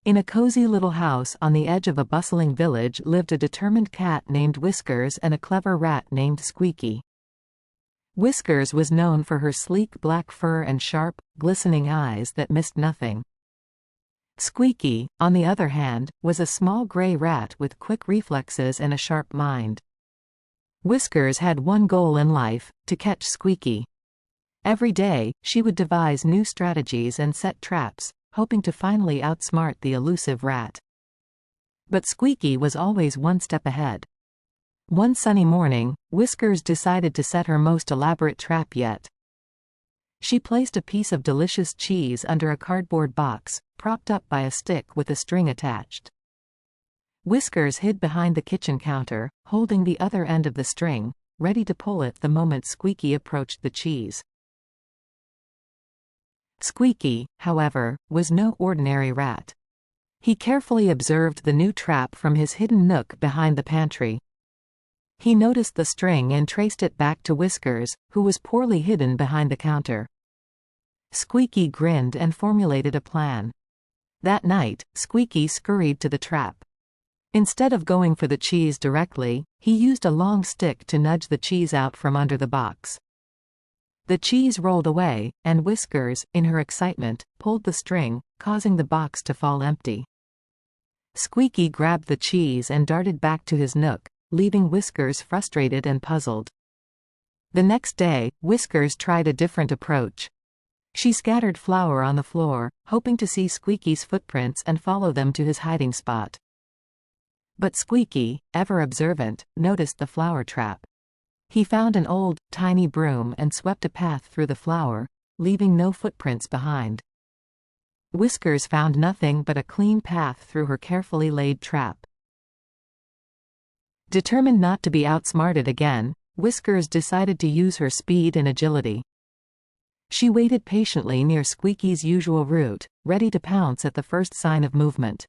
In a cozy little house on the edge of a bustling village lived a determined cat named Whiskers and a clever rat named Squeaky. Whiskers was known for her sleek black fur and sharp, glistening eyes that missed nothing. Squeaky, on the other hand, was a small gray rat with quick reflexes and a sharp mind. Whiskers had one goal in life: to catch Squeaky. Every day, she would devise new strategies and set traps, hoping to finally outsmart the elusive rat. But Squeaky was always one step ahead. One sunny morning, Whiskers decided to set her most elaborate trap yet. She placed a piece of delicious cheese under a cardboard box, propped up by a stick with a string attached. Whiskers hid behind the kitchen counter, holding the other end of the string, ready to pull it the moment Squeaky approached the cheese. Squeaky, however, was no ordinary rat. He carefully observed the new trap from his hidden nook behind the pantry. He noticed the string and traced it back to Whiskers, who was poorly hidden behind the counter. Squeaky grinned and formulated a plan. That night, Squeaky scurried to the trap. Instead of going for the cheese directly, he used a long stick to nudge the cheese out from under the box. The cheese rolled away, and Whiskers, in her excitement, pulled the string, causing the box to fall empty. Squeaky grabbed the cheese and darted back to his nook, leaving Whiskers frustrated and puzzled. The next day, Whiskers tried a different approach. She scattered flour on the floor, hoping to see Squeaky's footprints and follow them to his hiding spot. But Squeaky, ever observant, noticed the flour trap. He found an old, tiny broom and swept a path through the flour, leaving no footprints behind. Whiskers found nothing but a clean path through her carefully laid trap. Determined not to be outsmarted again, Whiskers decided to use her speed and agility. She waited patiently near Squeaky's usual route, ready to pounce at the first sign of movement.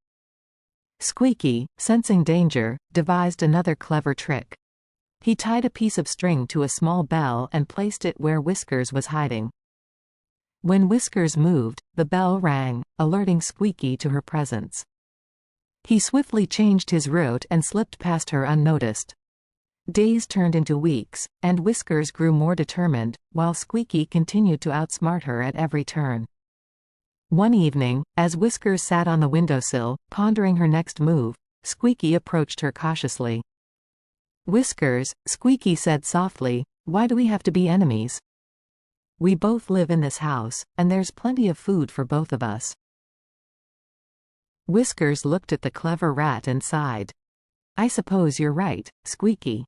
Squeaky, sensing danger, devised another clever trick. He tied a piece of string to a small bell and placed it where Whiskers was hiding. When Whiskers moved, the bell rang, alerting Squeaky to her presence. He swiftly changed his route and slipped past her unnoticed. Days turned into weeks, and Whiskers grew more determined, while Squeaky continued to outsmart her at every turn. One evening, as Whiskers sat on the windowsill, pondering her next move, Squeaky approached her cautiously. "Whiskers," Squeaky said softly, "why do we have to be enemies? We both live in this house, and there's plenty of food for both of us." Whiskers looked at the clever rat and sighed. "I suppose you're right, Squeaky.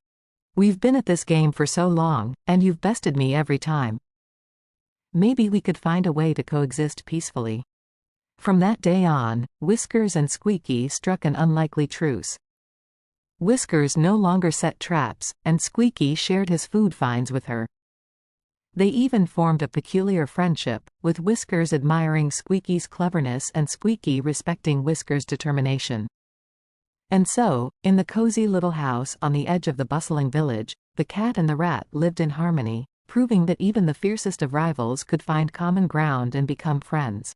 We've been at this game for so long, and you've bested me every time. Maybe we could find a way to coexist peacefully." From that day on, Whiskers and Squeaky struck an unlikely truce. Whiskers no longer set traps, and Squeaky shared his food finds with her. They even formed a peculiar friendship, with Whiskers admiring Squeaky's cleverness and Squeaky respecting Whiskers' determination. And so, in the cozy little house on the edge of the bustling village, the cat and the rat lived in harmony, proving that even the fiercest of rivals could find common ground and become friends.